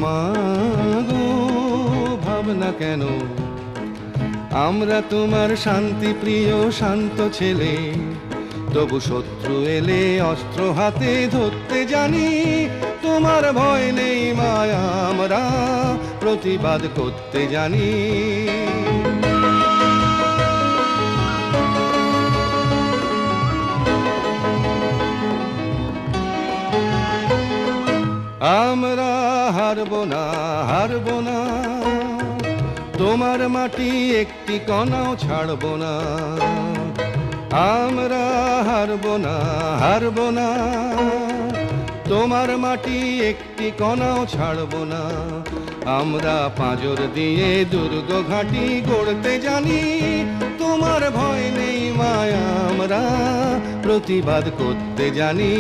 মা গো, ভাবনা কেন? আমরা তোমার শান্তি প্রিয় শান্ত ছেলে, তবু শত্রু এলে অস্ত্র হাতে ধরতে জানি। তোমার ভয় নেই মায়া, আমরা প্রতিবাদ করতে জানি। আমরা হারবো না, হারবো না, তোমার মাটি একটি কণাও ছাড়বো না। আমরা হারবো না, হারবো না, তোমার মাটি একটি কণাও ছাড়বো না। আমরা পাঁজর দিয়ে দুর্গ ঘাঁটি গড়তে জানি। তোমার ভয় নেই মায়া, আমরা প্রতিবাদ করতে জানি।